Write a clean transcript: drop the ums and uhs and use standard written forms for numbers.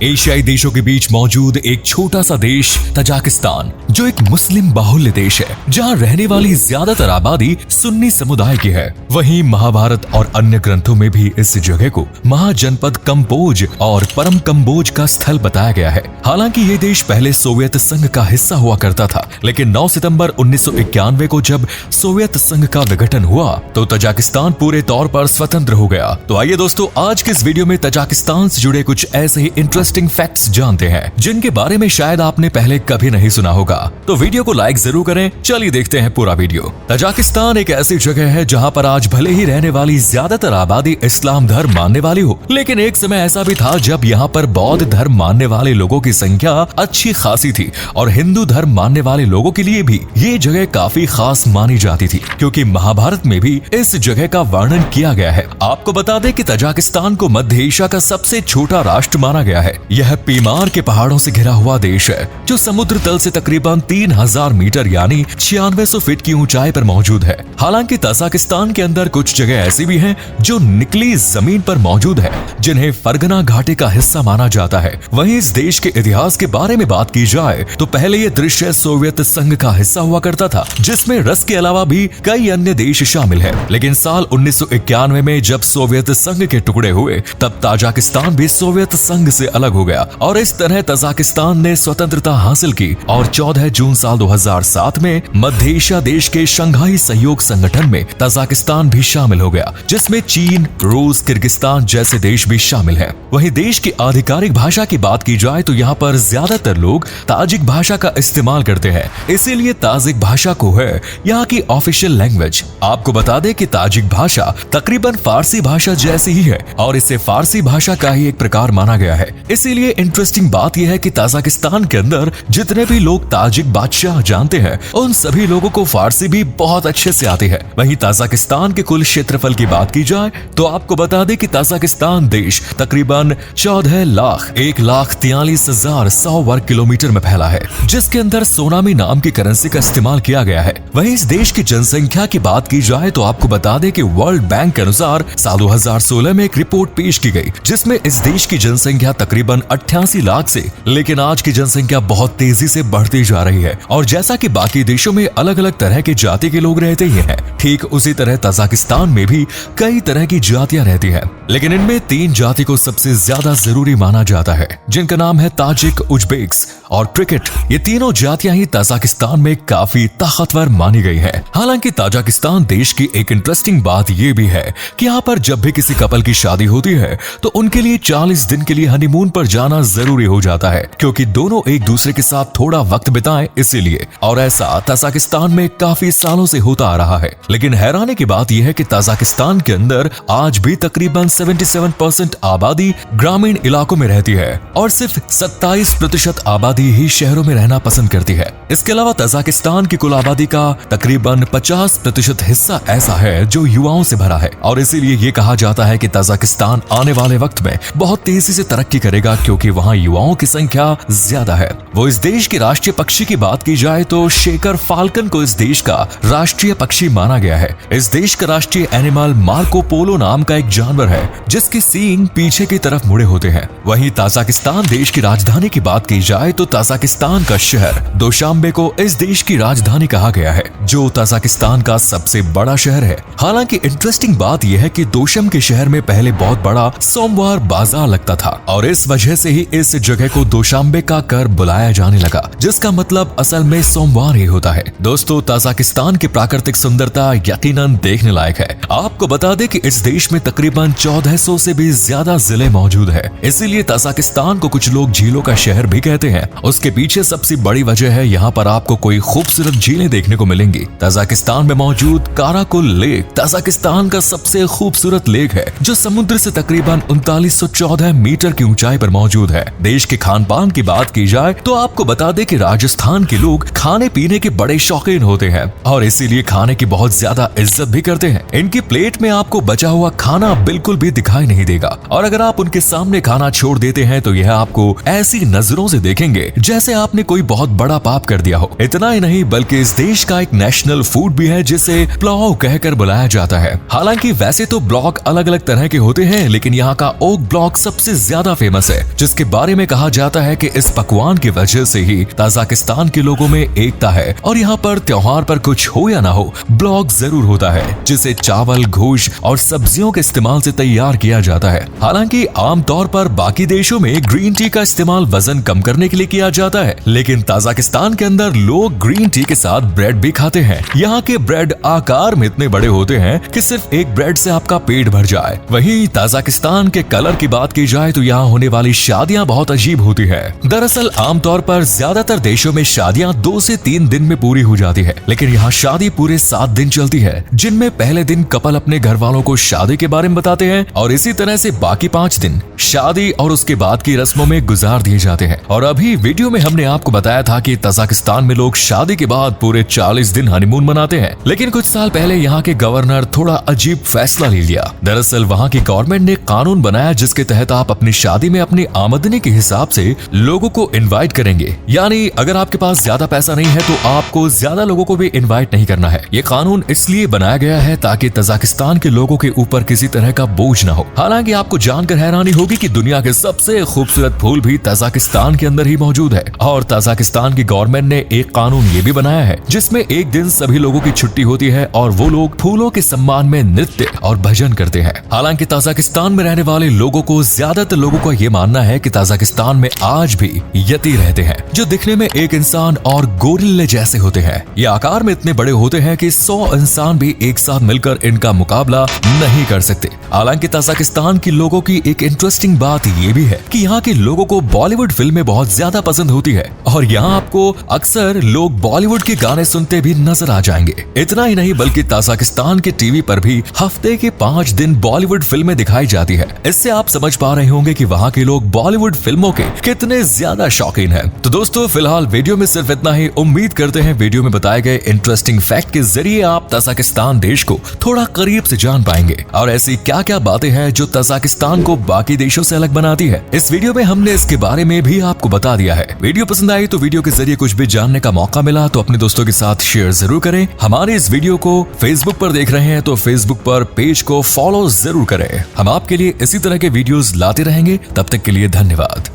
एशियाई देशों के बीच मौजूद एक छोटा सा देश तजाकिस्तान, जो एक मुस्लिम बाहुल्य देश है, जहां रहने वाली ज्यादातर आबादी सुन्नी समुदाय की है। वहीं महाभारत और अन्य ग्रंथों में भी इस जगह को महाजनपद कंबोज और परम कंबोज का स्थल बताया गया है। हालांकि ये देश पहले सोवियत संघ का हिस्सा हुआ करता था, लेकिन 9 सितंबर 1991 को जब सोवियत संघ का विघटन हुआ तो तजाकिस्तान पूरे तौर पर स्वतंत्र हो गया। तो आइए दोस्तों, आज के इस वीडियो में तजाकिस्तान से जुड़े कुछ ऐसे ही इंटरेस्टिंग फैक्ट्स जानते हैं जिनके बारे में शायद आपने पहले कभी नहीं सुना होगा। तो वीडियो को लाइक जरूर करें। चलिए देखते हैं पूरा वीडियो। तजाकिस्तान एक ऐसी जगह है जहां पर आज भले ही रहने वाली ज्यादातर आबादी इस्लाम धर्म मानने वाली हो, लेकिन एक समय ऐसा भी था जब यहाँ पर बौद्ध धर्म मानने वाले लोगों की संख्या अच्छी खासी थी और हिंदू धर्म मानने वाले लोगों के लिए भी ये जगह काफी खास मानी जाती थी, क्योंकि महाभारत में भी इस जगह का वर्णन किया गया है। आपको बता दें कि तजाकिस्तान को मध्य एशिया का सबसे छोटा राष्ट्र माना गया है। यह पीमार के पहाड़ों से घिरा हुआ देश है, जो समुद्र तल से तकरीबन 3000 मीटर यानी 9600 फीट की ऊंचाई पर मौजूद है। हालांकि तजाकिस्तान के अंदर कुछ जगह ऐसी भी हैं जो निकली जमीन पर मौजूद है, जिन्हें फरगना घाटी का हिस्सा माना जाता है। वहीं इस देश के इतिहास के बारे में बात की जाए तो पहले ये दृश्य सोवियत संघ का हिस्सा हुआ करता था, जिसमें रूस के अलावा भी कई अन्य देश शामिल है। लेकिन साल 1991 में जब सोवियत संघ के टुकड़े हुए, तब ताजिकिस्तान भी सोवियत संघ से अलग हो गया और इस तरह तजाकिस्तान ने स्वतंत्रता हासिल की और 14 जून साल 2007 में मध्य एशिया देश के शंघाई सहयोग संगठन में तजाकिस्तान भी शामिल हो गया, जिसमें चीन, रूस, किर्गिस्तान जैसे देश भी शामिल हैं। वहीं देश की आधिकारिक भाषा की बात की जाए तो यहाँ पर ज्यादातर लोग ताजिक भाषा का इस्तेमाल करते हैं, इसीलिए ताजिक भाषा को है यहाँ की ऑफिशियल लैंग्वेज। आपको बता दें कि ताजिक भाषा तकरीबन फारसी भाषा जैसी ही है और इसे फारसी भाषा का ही एक प्रकार माना गया है। इसीलिए इंटरेस्टिंग बात यह है कि तजाकिस्तान के अंदर जितने भी लोग ताजिक बादशाह जानते हैं, उन सभी लोगों को फारसी भी बहुत अच्छे से आती है। वहीं तजाकिस्तान के कुल क्षेत्रफल की बात की जाए तो आपको बता दें कि तजाकिस्तान देश तकरीबन 14,43,100 वर्ग किलोमीटर में फैला है, जिसके अंदर सोनामी नाम की करेंसी का इस्तेमाल किया गया है। वहीं इस देश की जनसंख्या की बात की जाए तो आपको बता दें कि वर्ल्ड बैंक के अनुसार साल 2016 में एक रिपोर्ट पेश की गई, जिसमें इस देश की जनसंख्या तकरीबन 88 लाख से, लेकिन आज की जनसंख्या बहुत तेजी से बढ़ती जा रही है। और जैसा कि बाकी देशों में अलग अलग तरह के जाति के लोग रहते ही हैं, ठीक उसी तरह तजाकिस्तान में भी कई तरह की जातियां रहती हैं, लेकिन इनमें 3 जाति को सबसे ज्यादा जरूरी माना जाता है, जिनका नाम है ताजिक, उज्बेक्स और क्रिकेट। ये तीनों जातियां ही तजाकिस्तान में काफी ताकतवर मानी गई है। हालांकि तजाकिस्तान देश की एक इंटरेस्टिंग बात ये भी है कि यहाँ पर जब भी किसी कपल की शादी होती है तो उनके लिए 40 दिन के लिए हनीमून पर जाना जरूरी हो जाता है, क्योंकि दोनों एक दूसरे के साथ थोड़ा वक्त बिताएं इसीलिए। और ऐसा तजाकिस्तान में काफी सालों से होता आ रहा है। लेकिन हैरानी की बात यह है कि तजाकिस्तान के अंदर आज भी तकरीबन 77% आबादी ग्रामीण इलाकों में रहती है और सिर्फ 27% आबादी ही शहरों में रहना पसंद करती है। इसके अलावा तजाकिस्तान की कुल आबादी का तकरीबन 50% हिस्सा ऐसा है जो युवाओं से भरा है और इसीलिए ये कहा जाता है कि तजाकिस्तान आने वाले वक्त में बहुत तेजी से तरक्की करेगा, क्योंकि वहाँ युवाओं की संख्या ज्यादा है। वो इस देश के राष्ट्रीय पक्षी की बात की जाए तो शेकर फाल्कन को इस देश का राष्ट्रीय पक्षी माना गया है। इस देश का राष्ट्रीय एनिमल मार्को पोलो नाम का एक जानवर है, जिसके सींग पीछे की तरफ मुड़े होते हैं। वहीं तजाकिस्तान देश की राजधानी की बात की जाए तो तजाकिस्तान का शहर दुशांबे को इस देश की राजधानी कहा गया है, जो तजाकिस्तान का सबसे बड़ा शहर है। हालांकि इंटरेस्टिंग बात यह है कि दोशम के शहर में पहले बहुत बड़ा सोमवार बाजार लगता था और इस वजह से ही इस जगह को दोशांबे का कर बुलाया जाने लगा, जिसका मतलब असल में सोमवार ही होता है। दोस्तों, तजाकिस्तान की प्राकृतिक सुंदरता यकीनन देखने लायक है। आपको बता दें कि इस देश में तकरीबन 1400 से भी ज्यादा जिले मौजूद है, इसीलिए तजाकिस्तान को कुछ लोग झीलों का शहर भी कहते हैं। उसके पीछे सबसे बड़ी वजह है यहाँ पर आपको कोई खूबसूरत झीलें देखने को मिलेंगी। तजाकिस्तान में मौजूद काराकुल लेक तजाकिस्तान का सबसे खूबसूरत लेक है, जो समुद्र से तकरीबन 3914 मीटर की ऊंचाई पर मौजूद है। देश के खान पान की बात की जाए तो आपको बता दें कि राजस्थान के लोग खाने पीने के बड़े शौकीन होते हैं और इसीलिए खाने की बहुत ज्यादा इज्जत भी करते हैं। इनकी प्लेट में आपको बचा हुआ खाना बिल्कुल भी दिखाई नहीं देगा और अगर आप उनके सामने खाना छोड़ देते हैं तो यह आपको ऐसी नजरों से देखेंगे जैसे आपने कोई बहुत बड़ा पाप कर दिया हो। इतना ही नहीं बल्कि इस देश का एक नेशनल फूड भी है जिसे पुलाव कहकर बुलाया जाता है। हालांकि वैसे तो ब्लॉक अलग अलग तरह के होते हैं, लेकिन यहाँ का ओक ब्लॉक सबसे ज्यादा फेमस है। है, जिसके बारे में कहा जाता है कि इस पकवान की वजह से ही ताजिकिस्तान के लोगों में एकता है और यहाँ पर त्योहार पर कुछ हो या ना हो ब्लॉग जरूर होता है, जिसे चावल, गोश्त और सब्जियों के इस्तेमाल से तैयार किया जाता है। हालांकि आमतौर पर बाकी देशों में ग्रीन टी का इस्तेमाल वजन कम करने के लिए किया जाता है, लेकिन ताजिकिस्तान के अंदर लोग ग्रीन टी के साथ ब्रेड भी खाते हैं। यहाँ के ब्रेड आकार में इतने बड़े होते हैं कि सिर्फ एक ब्रेड से आपका पेट भर जाए। वहीं ताजिकिस्तान के कलर की बात की जाए तो यहाँ होने वाली शादियाँ बहुत अजीब होती है। दरअसल आमतौर पर ज्यादातर देशों में शादियाँ 2 से 3 दिन में पूरी हो जाती है, लेकिन यहाँ शादी पूरे 7 दिन चलती है, जिनमें पहले दिन कपल अपने घर वालों को शादी के बारे में बताते हैं और इसी तरह से बाकी 5 दिन शादी और उसके बाद की रस्मों में गुजार दिए जाते हैं। और अभी वीडियो में हमने आपको बताया था कि ताजिकिस्तान में लोग शादी के बाद पूरे 40 दिन हनीमून मनाते हैं, लेकिन कुछ साल पहले यहाँ के गवर्नर थोड़ा अजीब फैसला ले लिया। दरअसल वहाँ की गवर्नमेंट ने कानून बनाया जिसके तहत आप अपनी शादी में अपनी आमदनी के हिसाब से लोगों को इनवाइट करेंगे, यानी अगर आपके पास ज्यादा पैसा नहीं है तो आपको ज्यादा लोगों को भी इनवाइट नहीं करना है। ये कानून इसलिए बनाया गया है ताकि ताजिकिस्तान के लोगों के ऊपर किसी तरह का बोझ न हो। हालांकि आपको जानकर हैरानी होगी कि दुनिया के सबसे खूबसूरत फूल भी ताजिकिस्तान के अंदर ही मौजूद है और ताजिकिस्तान की गवर्नमेंट ने एक कानून ये भी बनाया है जिसमें एक दिन सभी लोगों की छुट्टी होती है और वो लोग फूलों के सम्मान में नृत्य और भजन करते हैं। हालांकि ताजिकिस्तान में रहने वाले लोगों को ज्यादातर लोगों का ये मानना है कि ताजिकिस्तान में आज भी यति रहते हैं जो दिखने में एक इंसान और गोरिल्ले जैसे होते हैं। ये आकार में इतने बड़े होते हैं कि 100 इंसान भी एक साथ मिलकर इनका मुकाबला नहीं कर सकते। हालांकि ताजिकिस्तान के लोगों की एक इंटरेस्टिंग बात ये भी है कि यहाँ के लोगों को बॉलीवुड फिल्में बहुत ज्यादा पसंद होती है और यहाँ आपको अक्सर लोग बॉलीवुड के गाने सुनते भी नजर आ जाएंगे। इतना ही नहीं बल्कि ताजिकिस्तान के टीवी पर भी हफ्ते के 5 दिन बॉलीवुड फिल्में दिखाई जाती है। इससे आप समझ पा रहे होंगे कि वहाँ के लोग बॉलीवुड फिल्मों के कितने ज्यादा शौकीन हैं। तो दोस्तों फिलहाल वीडियो में सिर्फ इतना ही। उम्मीद करते हैं वीडियो में बताए गए इंटरेस्टिंग फैक्ट के जरिए आप ताजिकिस्तान देश को थोड़ा करीब से जान पाएंगे और ऐसी क्या क्या बातें हैं जो ताजिकिस्तान को बाकी देशों से अलग बनाती है। इस वीडियो में हमने इसके बारे में भी आपको बता दिया है। वीडियो पसंद आई तो वीडियो के जरिए कुछ भी जानने का मौका मिला तो अपने दोस्तों के साथ शेयर जरूर करें। हमारे इस वीडियो को फेसबुक पर देख रहे हैं तो फेसबुक पर पेज को फॉलो जरूर करें। हम आपके लिए इसी तरह के वीडियोस लाते रहेंगे। तब तक के लिए धन्यवाद।